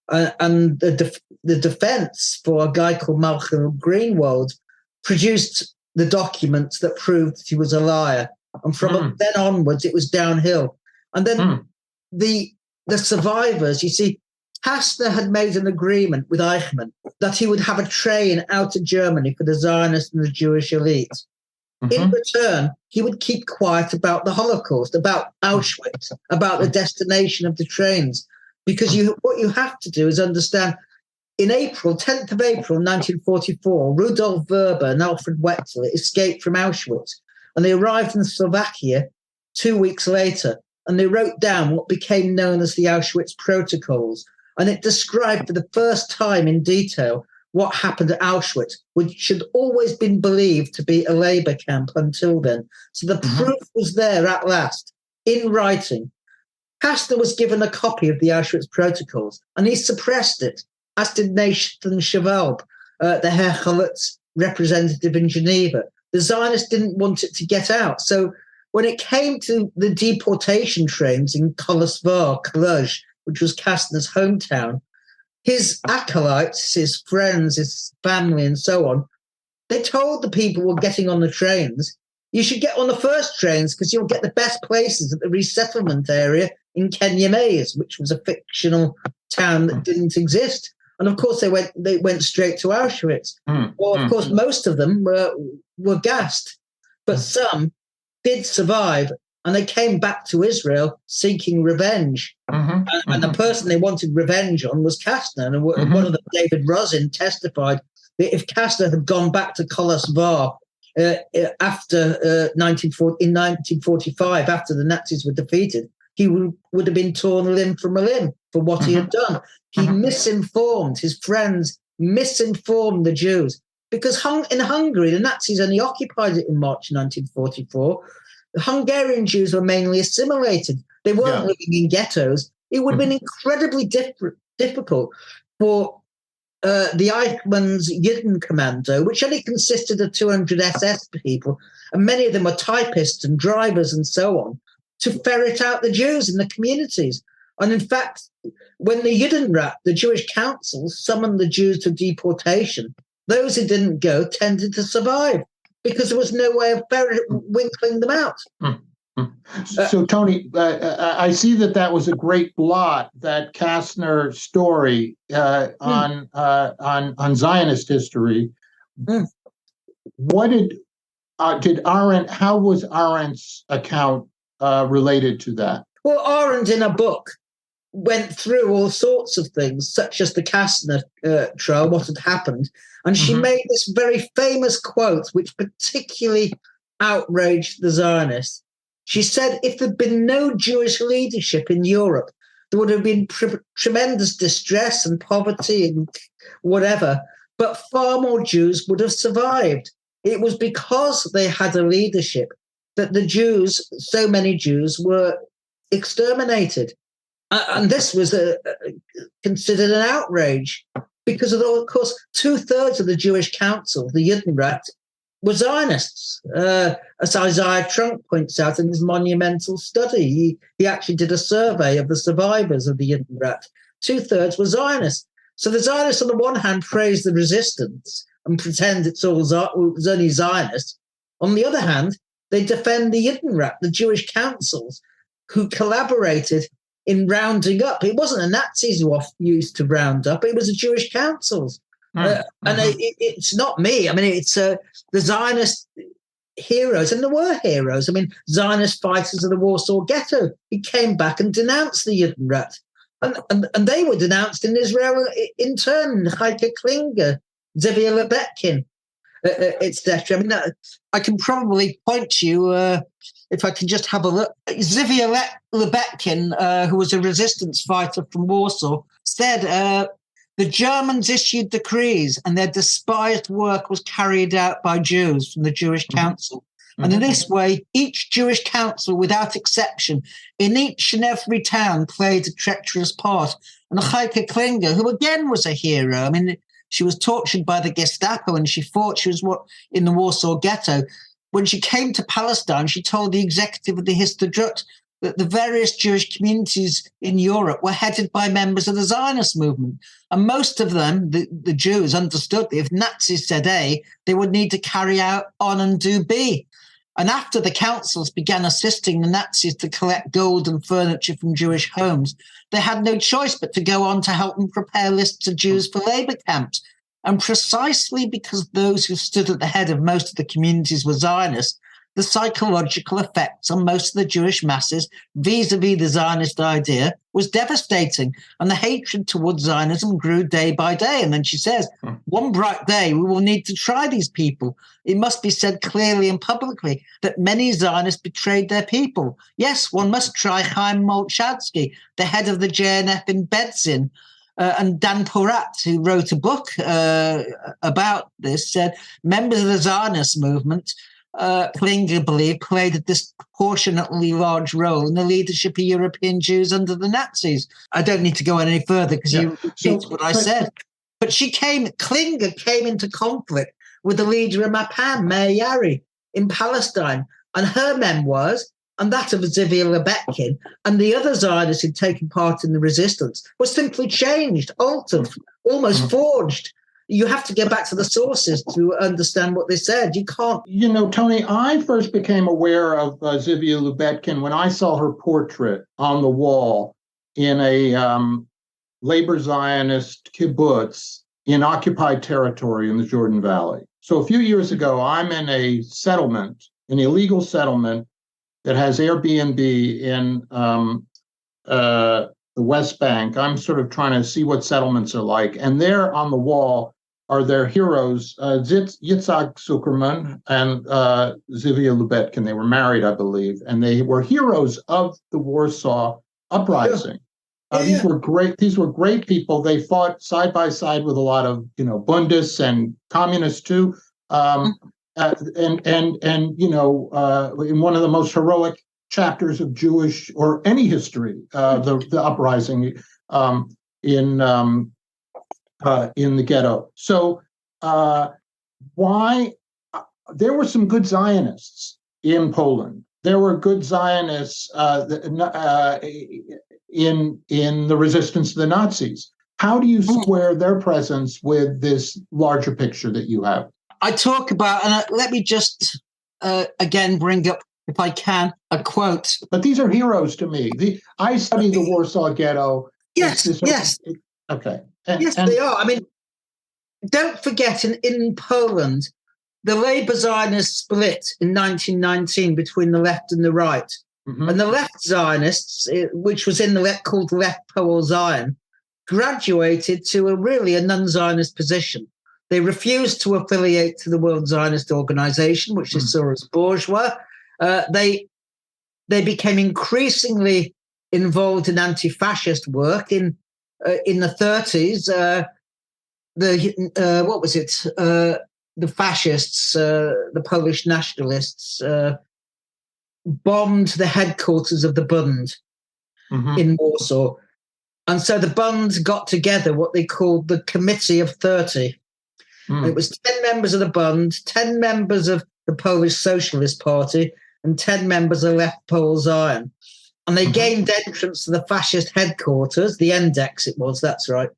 And the defense for a guy called Malcolm Greenwald produced the documents that proved that he was a liar. And from then onwards, it was downhill. And then the survivors, you see, Kastner had made an agreement with Eichmann that he would have a train out of Germany for the Zionists and the Jewish elite. In return, he would keep quiet about the Holocaust, about Auschwitz, about the destination of the trains. Because what you have to do is understand, in 10th of April 1944, Rudolf Verber and Alfred Wetzler escaped from Auschwitz, and they arrived in Slovakia 2 weeks later, and they wrote down what became known as the Auschwitz Protocols. And it described for the first time in detail what happened at Auschwitz, which had always been believed to be a labor camp until then. So the proof was there at last, in writing. Castler was given a copy of the Auschwitz Protocols, and he suppressed it, as did Nathan Schwalbe, the Herrschowitz representative in Geneva. The Zionists didn't want it to get out. So when it came to the deportation trains in Kolosvar, Cluj, which was Kastner's hometown, his acolytes, his friends, his family, and so on, they told the people who were getting on the trains, you should get on the first trains because you'll get the best places at the resettlement area in Kenya Maze, which was a fictional town that didn't exist. And of course, they went straight to Auschwitz. Well, of course, most of them were gassed, but some did survive, and they came back to Israel seeking revenge. And the person they wanted revenge on was Castner. And one of them, David Rosin, testified that if Castner had gone back to Kolosvar after 1945, after the Nazis were defeated, he would have been torn limb from a limb for what he had done. He misinformed his friends, misinformed the Jews. Because in Hungary, the Nazis only occupied it in March 1944. The Hungarian Jews were mainly assimilated. They weren't living in ghettos. It would have been incredibly difficult for the Eichmann's Judenkommando, which only consisted of 200 SS people, and many of them were typists and drivers and so on, to ferret out the Jews in the communities. And in fact, when the Judenrat, the Jewish council, summoned the Jews to deportation, those who didn't go tended to survive because there was no way of winkling them out. So, Tony, I see that was a great blot, that Kastner story on Zionist history. What did Arendt? How was Arendt's account related to that? Well, Arendt, in a book, went through all sorts of things, such as the Kastner trial, what had happened, and she made this very famous quote, which particularly outraged the Zionists. She said, if there'd been no Jewish leadership in Europe, there would have been tremendous distress and poverty and whatever, but far more Jews would have survived. It was because they had a leadership that the Jews, so many Jews, were exterminated. And this was considered an outrage because, of course, 2/3 of the Jewish council, the Judenrat, were Zionists. As Isaiah Trunk points out in his monumental study, he actually did a survey of the survivors of the Judenrat. 2/3 were Zionists. So the Zionists, on the one hand, praise the resistance and pretend it's only Zionists. On the other hand, they defend the Judenrat, the Jewish councils, who collaborated in rounding up. It wasn't the Nazis who used to round up, it was the Jewish councils. And it's not me. I mean, it's the Zionist heroes, and there were heroes. I mean, Zionist fighters of the Warsaw Ghetto, he came back and denounced the Judenrat. And they were denounced in Israel in turn, Heike Klinger, Xavier Lebetkin, etc. I mean, I can probably point to you, if I can just have a look. Xavier Lebetkin, who was a resistance fighter from Warsaw, said the Germans issued decrees and their despised work was carried out by Jews from the Jewish council. And in this way, each Jewish council, without exception, in each and every town played a treacherous part. And Heike Klinger, who again was a hero, I mean, she was tortured by the Gestapo and she fought, she was in the Warsaw Ghetto. When she came to Palestine, she told the executive of the Histadrut that the various Jewish communities in Europe were headed by members of the Zionist movement. And most of them, the Jews, understood that if Nazis said A, they would need to carry out on and do B. And after the councils began assisting the Nazis to collect gold and furniture from Jewish homes, they had no choice but to go on to help them prepare lists of Jews for labor camps. And precisely because those who stood at the head of most of the communities were Zionists, the psychological effects on most of the Jewish masses vis-a-vis the Zionist idea was devastating. And the hatred towards Zionism grew day by day. And then she says, one bright day, we will need to try these people. It must be said clearly and publicly that many Zionists betrayed their people. Yes, one must try Chaim Molchadsky, the head of the JNF in Bedzin, and Dan Porat, who wrote a book about this, said members of the Zionist movement, Klinger believed, played a disproportionately large role in the leadership of European Jews under the Nazis. I don't need to go any further because you repeat what I said. But Klinger came into conflict with the leader of Mapan, Meir Yari, in Palestine, and her memoirs, and that of Zivia Lebetkin, and the other Zionists who'd taken part in the resistance, was simply changed, altered, almost forged. You have to get back to the sources to understand what they said. You can't. You know, Tony, I first became aware of Zivia Lebetkin when I saw her portrait on the wall in a labor Zionist kibbutz in occupied territory in the Jordan Valley. So a few years ago, I'm in a settlement, an illegal settlement that has Airbnb in the West Bank. I'm sort of trying to see what settlements are like. And there on the wall are their heroes, Yitzhak Zuckerman and Zivia Lebetkin. They were married, I believe, and they were heroes of the Warsaw Uprising. These were great. These were great people. They fought side by side with a lot of, Bundists and communists too. And in one of the most heroic chapters of Jewish or any history, the uprising in the Ghetto. So why there were some good Zionists in Poland. There were good Zionists in the resistance to the Nazis. How do you square their presence with this larger picture that you have? I talk about, and let me just again bring up, if I can, a quote. But these are heroes to me. I study the Warsaw Ghetto. Yes. Okay. Yes, they are. I mean, don't forget, in Poland, the Labour Zionists split in 1919 between the left and the right. Mm-hmm. And the left Zionists, which was called Left Poal Zion, graduated to a non-Zionist position. They refused to affiliate to the World Zionist Organization, which they saw as bourgeois. They became increasingly involved in anti-fascist work. In the 30s, the fascists, the Polish nationalists, bombed the headquarters of the Bund in Warsaw. And so the Bund got together what they called the Committee of 30. It was 10 members of the Bund, 10 members of the Polish Socialist Party, and 10 members of Left Poal Zion. And they gained entrance to the fascist headquarters, the Index it was, that's right,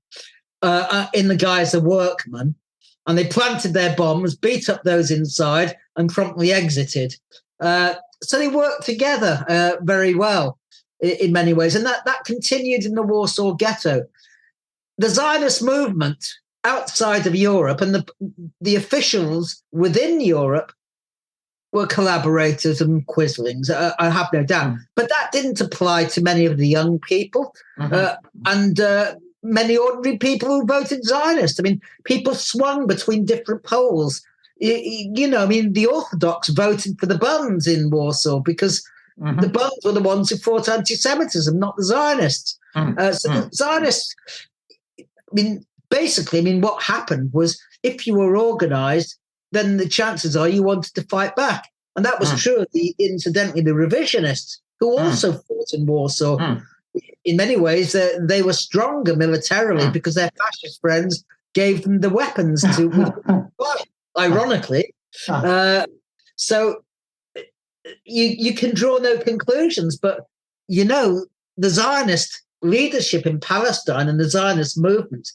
in the guise of workmen. And they planted their bombs, beat up those inside, and promptly exited. So they worked together very well in many ways. And that continued in the Warsaw Ghetto. The Zionist movement outside of Europe and the officials within Europe were collaborators and quislings, I have no doubt. But that didn't apply to many of the young people and many ordinary people who voted Zionist. I mean, people swung between different poles. The Orthodox voted for the Bunds in Warsaw because the Bunds were the ones who fought anti-Semitism, not the Zionists. The Zionists, what happened was if you were organized, then the chances are you wanted to fight back. And that was true of incidentally, the revisionists who also fought in Warsaw. In many ways, they were stronger militarily because their fascist friends gave them the weapons to fight, ironically. So you can draw no conclusions, but, the Zionist leadership in Palestine and the Zionist movement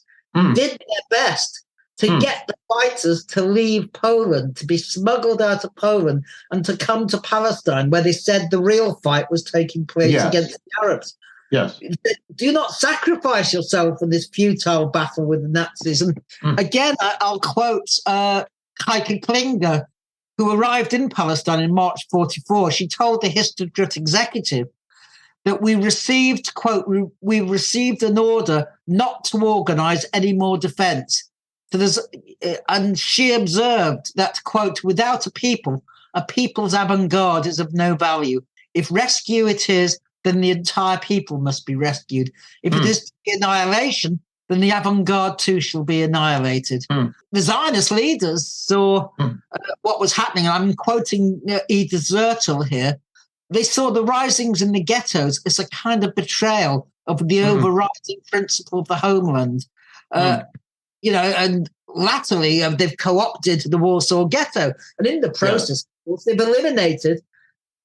did their best to get the fighters to leave Poland, to be smuggled out of Poland and to come to Palestine, where they said the real fight was taking place against the Arabs. Yes. Do not sacrifice yourself in this futile battle with the Nazis. And again, I'll quote Heike Klinger, who arrived in Palestine in March 1944. She told the Histadrut executive that we received, quote, we received an order not to organize any more defense. So and she observed that, quote, without a people's avant-garde is of no value. If rescue it is, then the entire people must be rescued. If it is annihilation, then the avant-garde too shall be annihilated. The Zionist leaders saw what was happening. I'm quoting Edith Zertel here. They saw the risings in the ghettos as a kind of betrayal of the overriding principle of the homeland. And latterly they've co-opted the Warsaw Ghetto. And in the process, of course, they've eliminated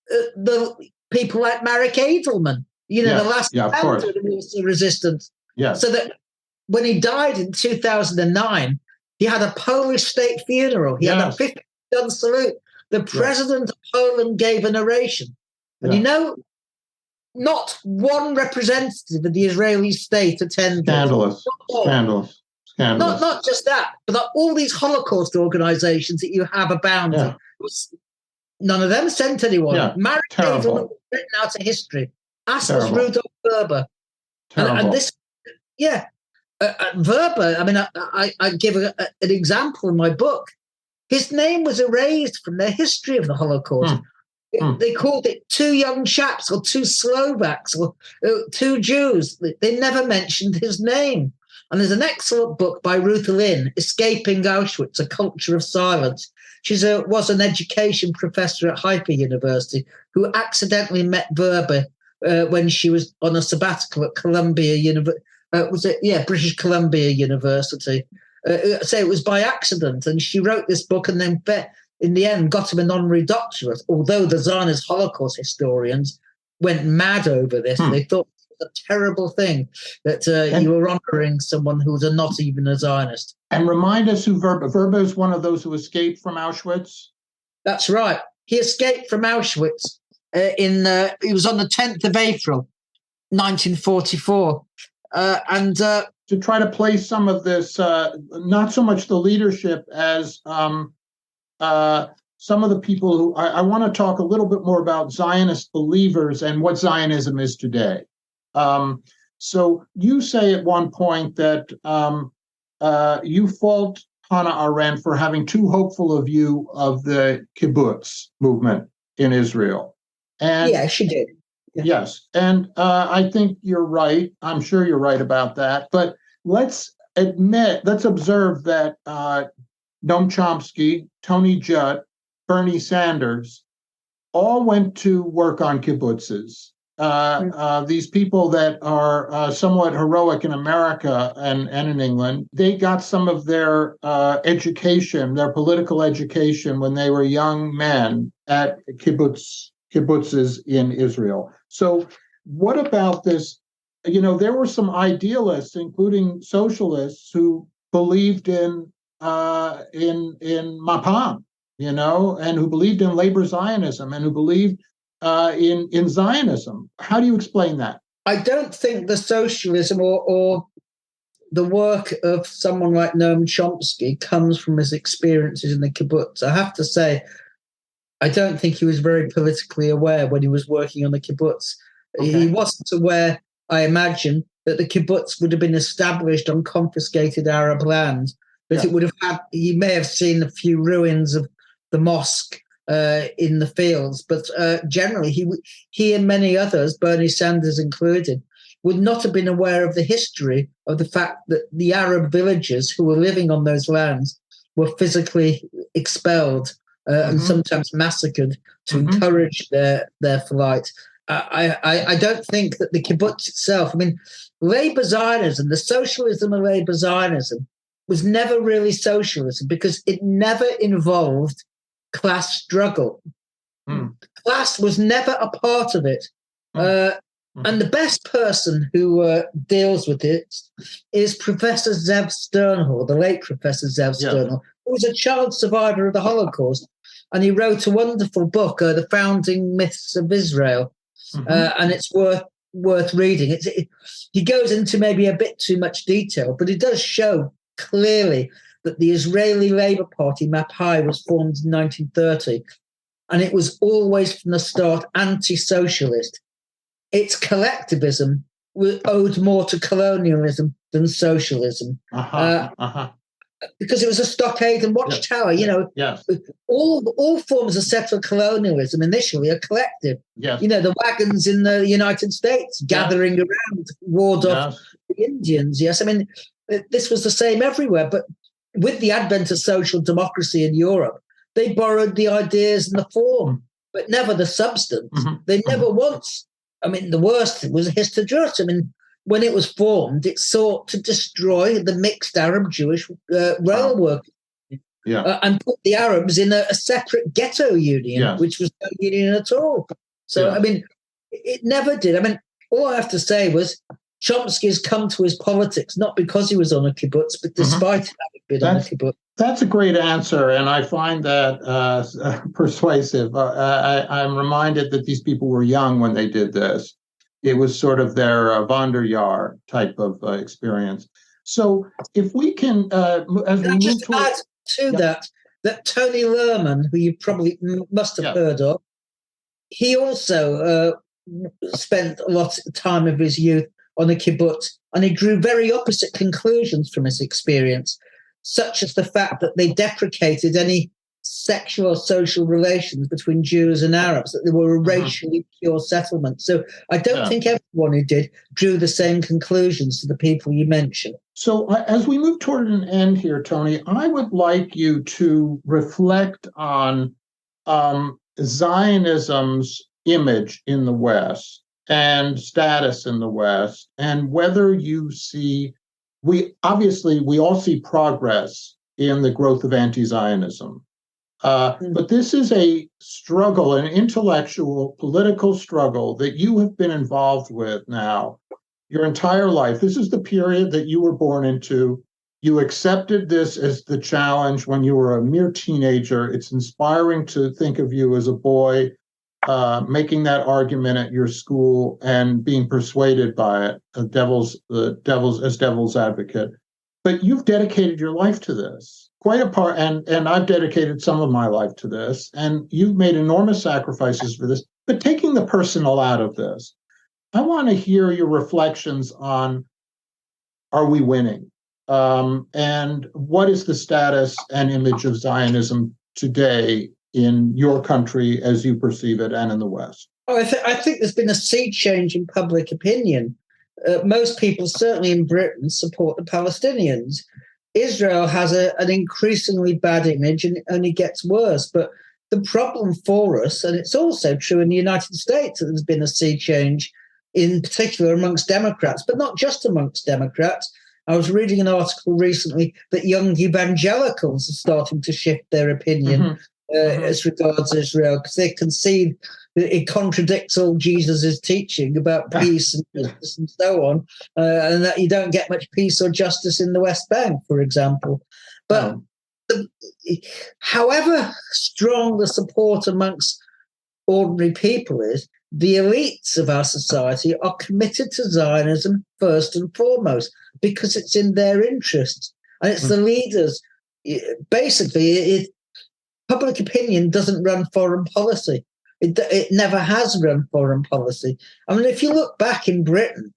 the people like Marek Edelman, the last founder of the Warsaw Resistance. Yes. So that when he died in 2009, he had a Polish state funeral. He had a 50-gun salute. The president of Poland gave an oration. And not one representative of the Israeli state attended. Scandalous. Not just that, but all these Holocaust organizations that you have abounding. None of them sent anyone. Marek Edelman was written out of history. As was Rudolph Werber. And this, Werber, I mean, I give an example in my book. His name was erased from their history of the Holocaust. They called it two young chaps or two Slovaks or two Jews. They never mentioned his name. And there's an excellent book by Ruth Lynn, Escaping Auschwitz, A Culture of Silence. She was an education professor at Haifa University who accidentally met Werber when she was on a sabbatical at Columbia University. British Columbia University. So it was by accident. And she wrote this book and then in the end got him an honorary doctorate, although the Zionist Holocaust historians went mad over this. They thought it was a terrible thing that you were honoring someone who was not even a Zionist. And remind us who Werber. Werber is one of those who escaped from Auschwitz? That's right. He escaped from Auschwitz. He was on the 10th of April, 1944. To try to place some of this, not so much the leadership as some of the people who I want to talk a little bit more about Zionist believers and what Zionism is today. So you say at one point that you fault Hannah Arendt for having too hopeful a view of the kibbutz movement in Israel. And yeah, she did. Yeah. Yes. And I think you're right. I'm sure you're right about that. But let's observe that Noam Chomsky, Tony Judd, Bernie Sanders all went to work on kibbutzes. These people that are somewhat heroic in America and in England, they got some of their education, their political education, when they were young men at kibbutzes in Israel. So what about this? There were some idealists, including socialists, who believed in Mapam, and who believed in labor Zionism and who believed in Zionism. How do you explain that? I don't think the socialism or the work of someone like Noam Chomsky comes from his experiences in the kibbutz. I have to say, I don't think he was very politically aware when he was working on the kibbutz. Okay. He wasn't aware, I imagine, that the kibbutz would have been established on confiscated Arab land, that it would have had, he may have seen a few ruins of the mosque in the fields, but generally he and many others, Bernie Sanders included, would not have been aware of the history of the fact that the Arab villagers who were living on those lands were physically expelled and sometimes massacred to encourage their flight. I don't think that the kibbutz itself, labor Zionism, the socialism of labor Zionism, was never really socialism because it never involved class struggle. Class was never a part of it. And the best person who deals with it is Professor Zev Sternhall, the late Professor Zev Sternhall, who was a child survivor of the Holocaust. And he wrote a wonderful book, The Founding Myths of Israel. And it's worth worth reading. He goes into maybe a bit too much detail, but it does show clearly that the Israeli Labour Party, MAPAI, was formed in 1930, and it was always from the start anti-socialist. Its collectivism owed more to colonialism than socialism. Because it was a stockade and watchtower. All forms of settled colonialism initially are collective. The wagons in the United States gathering around ward off the Indians. Yes, I mean, this was the same everywhere. But with the advent of social democracy in Europe, they borrowed the ideas and the form, but never the substance. They never once. I mean, the worst was Histadrut. I mean, when it was formed, it sought to destroy the mixed Arab-Jewish rail workers and put the Arabs in a separate ghetto union, which was no union at all. So, I mean, it never did. I mean, all I have to say was Chomsky has come to his politics not because he was on a kibbutz, but despite having been on a kibbutz. That's a great answer, and I find that persuasive. I'm reminded that these people were young when they did this. It was sort of their Wanderjahr type of experience. So if we can, as we move toward... add to that Tony Lerman, who you probably must have heard of, he also spent a lot of time of his youth on a kibbutz, and he drew very opposite conclusions from his experience, such as the fact that they deprecated any sexual or social relations between Jews and Arabs, that they were a racially pure settlement. So I don't think everyone who did drew the same conclusions to the people you mentioned. So as we move toward an end here, Tony, I would like you to reflect on Zionism's image in the West and status in the West, and whether you see, we all see progress in the growth of anti-Zionism. But this is a struggle, an intellectual, political struggle that you have been involved with now your entire life. This is the period that you were born into. You accepted this as the challenge when you were a mere teenager. It's inspiring to think of you as a boy making that argument at your school and being persuaded by it, as devil's advocate. But you've dedicated your life to this. Quite a part, and I've dedicated some of my life to this, and you've made enormous sacrifices for this. But taking the personal out of this, I want to hear your reflections on, are we winning? And what is the status and image of Zionism today in your country as you perceive it and in the West? Oh, I think there's been a sea change in public opinion. Most people, certainly in Britain, support the Palestinians. Israel has an increasingly bad image and it only gets worse. But the problem for us, and it's also true in the United States, that there's been a sea change, in particular amongst Democrats, but not just amongst Democrats. I was reading an article recently that young evangelicals are starting to shift their opinion as regards Israel, because they concede that it contradicts all Jesus' teaching about peace and justice and so on, and that you don't get much peace or justice in the West Bank, for example. But however strong the support amongst ordinary people is, the elites of our society are committed to Zionism first and foremost, because it's in their interests. And it's the leaders. Basically, public opinion doesn't run foreign policy. It never has run foreign policy. I mean, if you look back in Britain,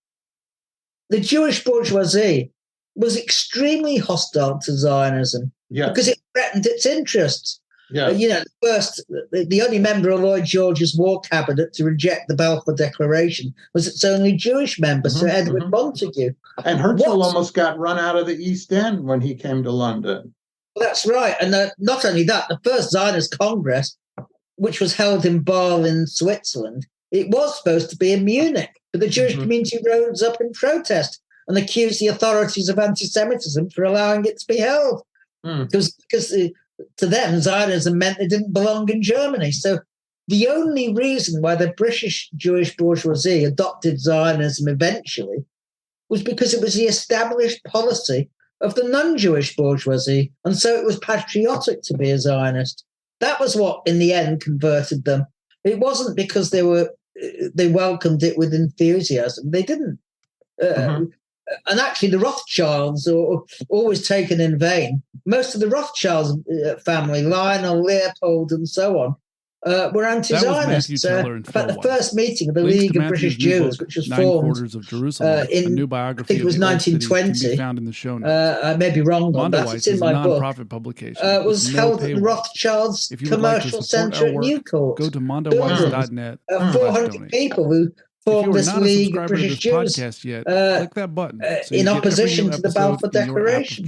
the Jewish bourgeoisie was extremely hostile to Zionism because it threatened its interests. The only member of Lloyd George's war cabinet to reject the Balfour Declaration was its only Jewish member, Sir Edward Montagu. And Herzl almost got run out of the East End when he came to London. Well, that's right. And not only that, the first Zionist Congress, which was held in Basel in Switzerland, it was supposed to be in Munich, but the Jewish community rose up in protest and accused the authorities of anti-Semitism for allowing it to be held. Because to them, Zionism meant they didn't belong in Germany. So the only reason why the British Jewish bourgeoisie adopted Zionism eventually was because it was the established policy of the non-Jewish bourgeoisie, and so it was patriotic to be a Zionist. That was what, in the end, converted them. It wasn't because they were they welcomed it with enthusiasm. They didn't. And actually, the Rothschilds are always taken in vain. Most of the Rothschilds family, Lionel, Leopold, and so on, were anti-Zionists. But the first meeting of the League of British Jews, which was formed in, I think it was 1920, I may be wrong on that, it's in my book, was held at the Rothschilds Commercial Centre at Newcourt. Go to mondoweiss.net. 400 people who formed this League of British Jews click that button in opposition to the Balfour Declaration.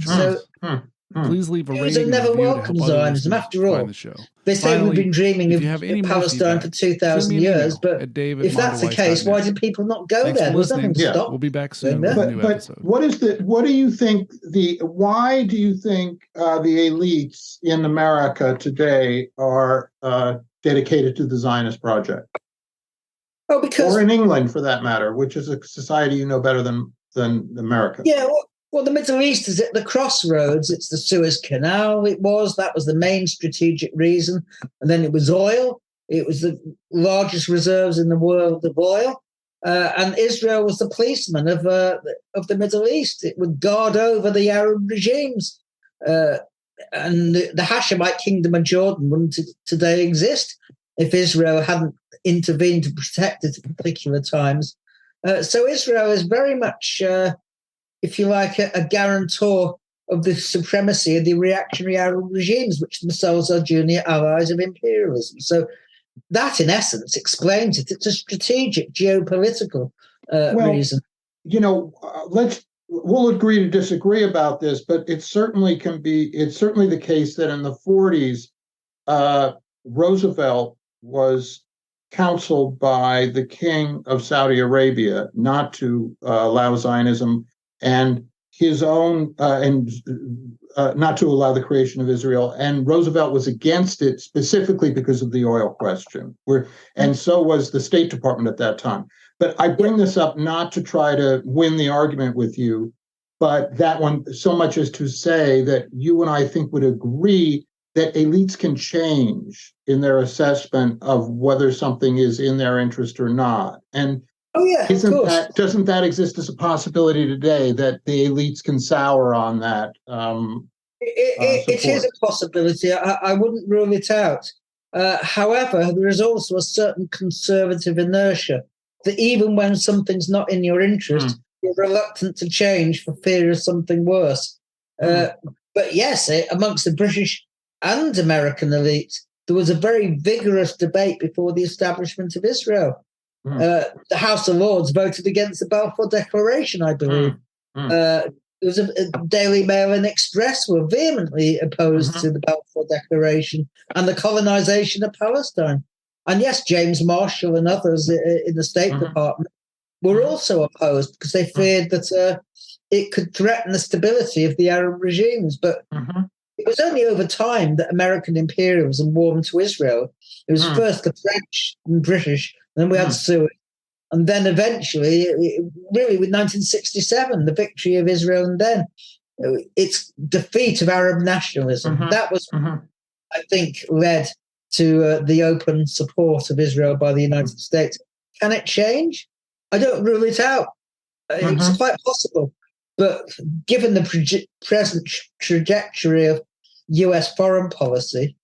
Please leave a Jews rating have never review to welcomed help other Zionism. listeners After all, find the show. They say Finally, we've been dreaming if of you have any more Palestine feedback, for 2,000 send me an years, email but at David if that's the case, why did people not go Thanks there? for There's nothing to listening. stop. We'll be back soon with a new episode. What do you think why do you think the elites in America today are dedicated to the Zionist project? Oh, because, or in England, for that matter, which is a society you know better than America. Yeah, well, the Middle East is at the crossroads. It's the Suez Canal. That was the main strategic reason. And then it was oil. It was the largest reserves in the world of oil. And Israel was the policeman of the Middle East. It would guard over the Arab regimes. And the Hashemite kingdom of Jordan wouldn't today exist if Israel hadn't intervened to protect it at particular times. So Israel is very much, if you like, a guarantor of the supremacy of the reactionary Arab regimes, which themselves are junior allies of imperialism. So that, in essence, explains it. It's a strategic geopolitical reason. You know, we'll agree to disagree about this, but it's certainly the case that in the 40s, Roosevelt was counseled by the king of Saudi Arabia not to allow Zionism and his own not to allow the creation of Israel. And Roosevelt was against it specifically because of the oil question, and so was the State Department at that time. But I bring this up not to try to win the argument with you, but that one so much as to say that you and I think would agree that elites can change in their assessment of whether something is in their interest or not. And doesn't that exist as a possibility today, that the elites can sour on that? It is a possibility. I wouldn't rule it out. However, there is also a certain conservative inertia that even when something's not in your interest, you're reluctant to change for fear of something worse. But yes, amongst the British and American elites, there was a very vigorous debate before the establishment of Israel. The House of Lords voted against the Balfour Declaration, I believe. There was a Daily Mail and Express were vehemently opposed to the Balfour Declaration and the colonization of Palestine. And yes, James Marshall and others in the State Department were also opposed because they feared that it could threaten the stability of the Arab regimes. But it was only over time that American imperialism warmed to Israel. It was first the French and British, and then we had Suez. And then eventually, really with 1967, the victory of Israel, and then its defeat of Arab nationalism. That was, I think, led to the open support of Israel by the United States. Can it change? I don't rule it out. It's quite possible. But given the present trajectory of US foreign policy,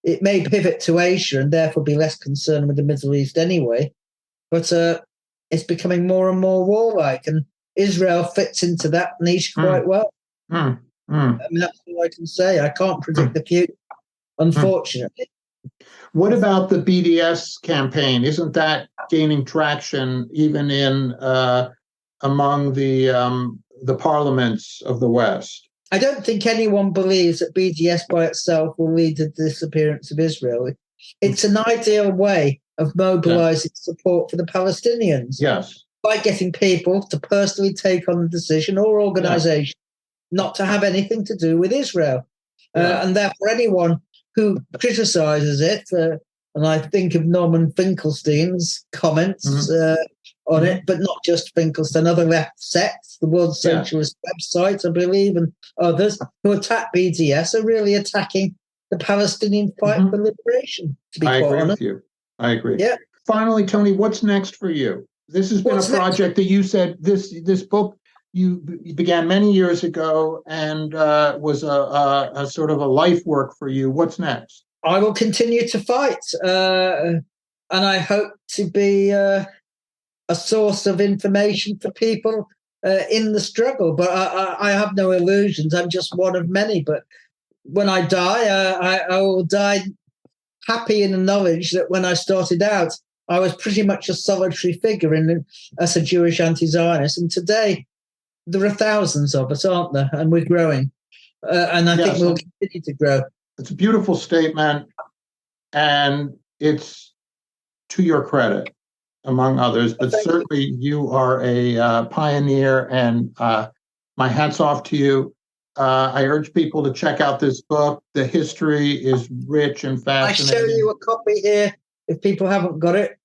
it may pivot to Asia and therefore be less concerned with the Middle East anyway. But it's becoming more and more warlike, and Israel fits into that niche quite well. I mean, that's all I can say. I can't predict the future, unfortunately. What about the BDS campaign? Isn't that gaining traction even in among the parliaments of the West? I don't think anyone believes that BDS by itself will lead to the disappearance of Israel. It's an ideal way of mobilizing support for the Palestinians. Yes. By getting people to personally take on the decision, or organization not to have anything to do with Israel. And therefore anyone who criticizes it, and I think of Norman Finkelstein's comments on it, but not just Finkelstein, other left sects, the World Socialist website, I believe, and others who attack BDS are really attacking the Palestinian fight for liberation, to be quite honest. I agree with you. I agree. Yeah. finally, Tony, what's next for you? This has been a project that you said this book you began many years ago and was a sort of a life work for you. What's next? I will continue to fight, and I hope to be a source of information for people in the struggle. But I have no illusions. I'm just one of many. But when I die, I will die happy in the knowledge that when I started out, I was pretty much a solitary figure as a Jewish anti-Zionist. And today, there are thousands of us, aren't there? And we're growing. And I think we'll continue to grow. It's a beautiful statement. And it's to your credit, among others. But certainly you are a pioneer. And my hat's off to you. I urge people to check out this book. The history is rich and fascinating. I show you a copy here if people haven't got it.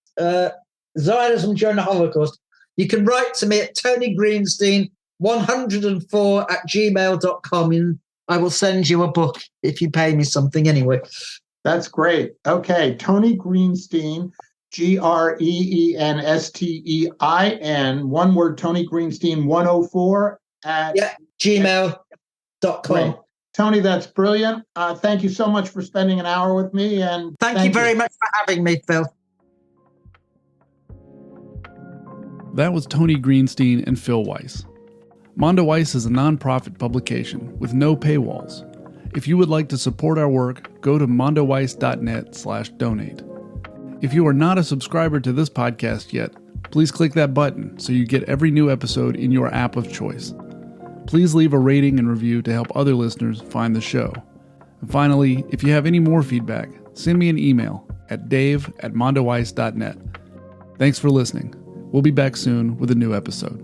Zionism During the Holocaust. You can write to me at Tony Greenstein 104 at gmail.com and I will send you a book if you pay me something anyway. That's great. Okay, Tony Greenstein, Greenstein, one word, Tony Greenstein 104 at gmail.com. Great. Tony, that's brilliant. Thank you so much for spending an hour with me. And thank you very much for having me, Phil. That was Tony Greenstein and Phil Weiss. Mondo Weiss is a nonprofit publication with no paywalls. If you would like to support our work, go to mondoweiss.net/donate. If you are not a subscriber to this podcast yet, please click that button so you get every new episode in your app of choice. Please leave a rating and review to help other listeners find the show. And finally, if you have any more feedback, send me an email at dave@mondoweiss.net. Thanks for listening. We'll be back soon with a new episode.